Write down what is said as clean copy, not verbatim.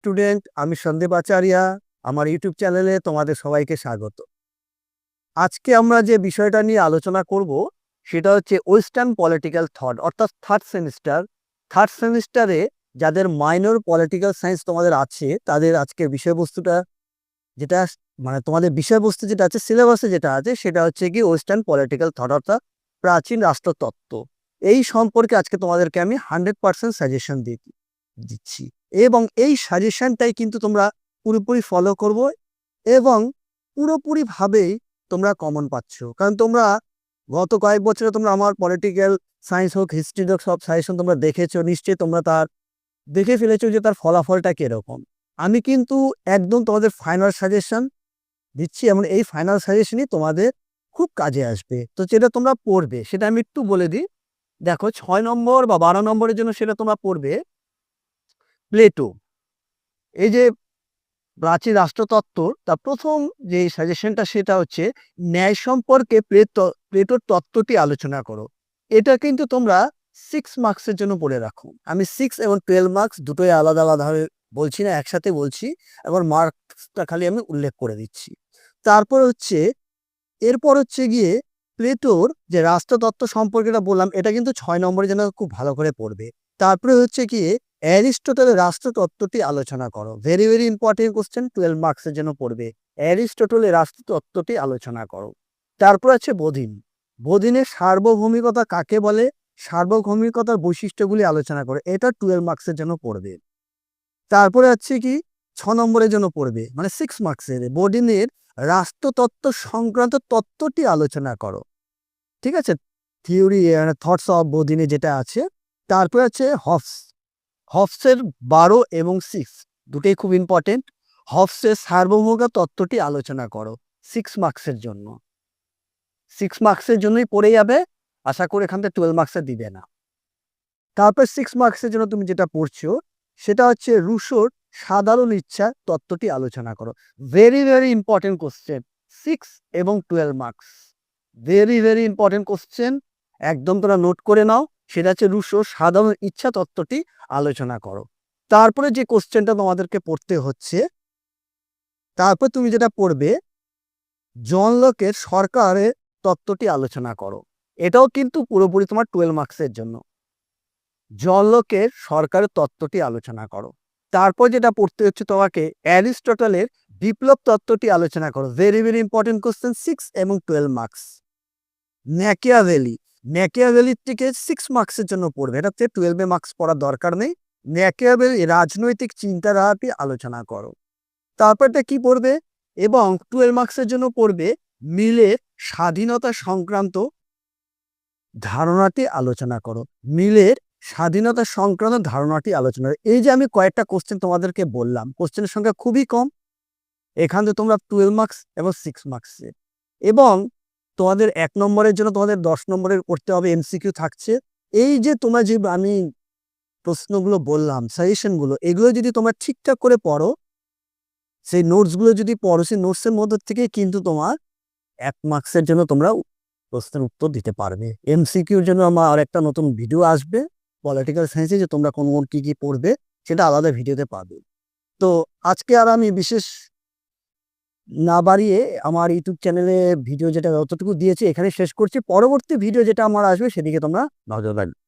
Student, আমি সন্দীপ আচারিয়া। আমার YouTube চ্যানেলে তোমাদের সবাইকে স্বাগত। আজকে আমরা যে বিষয়টা নিয়ে আলোচনা করব সেটা হচ্ছে ওয়েস্টার্ন পলিটিক্যাল থট, অর্থাৎ থার্ড সেমিস্টারে যাদের মাইনর পলিটিক্যাল সায়েন্স তোমাদের আছে তাদের আজকের বিষয়বস্তুটা যেটা মানে তোমাদের বিষয়বস্তু যেটা আছে সিলেবাসে যেটা আছে সেটা হচ্ছে কি ওয়েস্টার্ন পলিটিক্যাল থট, অর্থাৎ প্রাচীন রাষ্ট্রতত্ত্ব। এই সম্পর্কে আজকে তোমাদেরকে আমি 100% সাজেশন দিচ্ছি এবং এই সাজেশনটাই কিন্তু তোমরা পুরোপুরি ফলো করব এবং পুরোপুরিভাবেই তোমরা কমন পাচ্ছ, কারণ তোমরা গত কয়েক বছরে তোমরা আমার পলিটিক্যাল সায়েন্স হোক, হিস্ট্রি হোক, সব সাজেশন তোমরা দেখেছো, নিশ্চয়ই তোমরা তার দেখে ফেলেছো যে তার ফলাফলটা কিরকম। আমি কিন্তু একদম তোমাদের ফাইনাল সাজেশন দিচ্ছি এবং এই ফাইনাল সাজেশনই তোমাদের খুব কাজে আসবে। তো যেটা তোমরা পড়বে সেটা আমি একটু বলে দিই। দেখো, 6 নম্বর বা 12 নম্বরের জন্য সেটা তোমরা পড়বে প্লেটো। এই যে প্রাচীন রাষ্ট্রতত্ত্ব, তার প্রথম যে সাজেশনটা সেটা হচ্ছে ন্যায় সম্পর্কে প্লেটোর তত্ত্বটি আলোচনা করো। এটা কিন্তু তোমরা 6 মার্কসের জন্য পড়ে রাখো। আমি 6 এবং 12 মার্কস দুটোই আলাদা আলাদাভাবে বলছি না, একসাথে বলছি, এবং মার্কসটা খালি আমি উল্লেখ করে দিচ্ছি। তারপর হচ্ছে এরপর হচ্ছে গিয়ে প্লেটোর যে রাষ্ট্রতত্ত্ব সম্পর্কেটা বললাম, এটা কিন্তু 6 নম্বরের জন্য খুব ভালো করে পড়বে। তারপরে হচ্ছে গিয়ে অ্যারিস্টটলের রাষ্ট্রতত্ত্বটি আলোচনা করো। ভেরি ভেরি ইম্পর্টেন্ট কোশ্চেন, 12 মার্কসের জন্য পড়বে। অ্যারিস্টটলের রাষ্ট্রতত্ত্বটি আলোচনা করো। তারপর আছে বোধিনের সার্বভৌমিকতা কাকে বলে, সার্বভৌমিকতার বৈশিষ্ট্যগুলি আলোচনা করো। এটা 12 মার্কসের জন্য পড়বে। তারপরে হচ্ছে কি 6 নম্বরের জন্য পড়বে, মানে 6 মার্কসের, বোধিনের রাষ্ট্রতত্ত্ব সংক্রান্ত তত্ত্বটি আলোচনা করো। ঠিক আছে, থিওরি থটস অফ বোধিনে যেটা আছে। তারপরে আছে হবসের 12 এবং 6 দুটোই খুব ইম্পর্টেন্ট। হবসের সার্বভৌমিক তত্ত্বটি আলোচনা করো, 6 মার্কসের জন্য। 6 মার্কসের জন্যই পড়ে যাবে, আশা করি এখান থেকে 12 মার্কসের দিবে না। তারপর 6 মার্কসের জন্য তুমি যেটা পড়ছো সেটা হচ্ছে রুশোর সাধারণ ইচ্ছা তত্ত্বটি আলোচনা করো। ভেরি ভেরি ইম্পর্টেন্ট কোশ্চেন, 6 এবং 12 marks, very very important question, একদম তোরা নোট করে নাও। সেটা হচ্ছে রুশোর সাধারণ ইচ্ছা তত্ত্বটি আলোচনা করো। তারপরে যে কোশ্চেনটা তোমাদেরকে পড়তে হচ্ছে, তারপর তুমি যেটা পড়বে জন লকের সরকারের তত্ত্বটি আলোচনা করো। এটাও কিন্তু পুরোপুরি তোমার 12 মার্কসের জন্য। জন লকের সরকারের তত্ত্বটি আলোচনা করো। তারপর যেটা পড়তে হচ্ছে তোমাকে অ্যারিস্টটলের বিপ্লব তত্ত্বটি আলোচনা করো। ভেরি ভেরি ইম্পর্টেন্ট কোশ্চেন, 6 এবং 12 মার্কস। ম্যাকিয়াভেলির থেকে 6 মার্কসের জন্য পড়বে, এটাতে 12 মার্কস পড়ার দরকার নেই। ম্যাকিয়াভেলি রাজনৈতিক চিন্তাধারাটি আলোচনা করো। তারপরটা কি পড়বে এবং 12 মার্কসের জন্য পড়বে মিলের স্বাধীনতা সংক্রান্ত ধারণাটি আলোচনা করো। মিলের স্বাধীনতা সংক্রান্ত ধারণাটি আলোচনা করো। এই যে আমি কয়েকটা কোশ্চেন তোমাদেরকে বললাম, কোশ্চেনের সংখ্যা খুবই কম, এখান থেকে তোমরা 12 মার্কস এবং 6 মার্কসে, এবং তোমাদের 1 নম্বরের জন্য তোমাদের 10 নম্বরের করতে হবে, এমসিকিউ থাকছে। এই যে তোমরা যে আমি প্রশ্নগুলো বললাম, সাজেশনগুলো, এগুলো যদি তোমরা ঠিকঠাক করে পড়ো, সেই নোটসগুলো যদি পড়ো, সেই নোটসের মধ্যে থেকে কিন্তু তোমার 1 মার্কসের জন্য তোমরা প্রশ্নের উত্তর দিতে পারবে। এমসিকিউর জন্য আমার আর একটা নতুন ভিডিও আসবে পলিটিক্যাল সায়েন্সে, যে তোমরা কোন কি কি পড়বে সেটা আলাদা ভিডিওতে পাবে। তো আজকে আর আমি বিশেষ না বাড়িয়ে আমার ইউটিউব চ্যানেলে ভিডিও যেটা যতটুকু দিয়েছি এখানে শেষ করছি। পরবর্তী ভিডিও যেটা আমার আসবে সেদিকে তোমরা নজর রাখবে।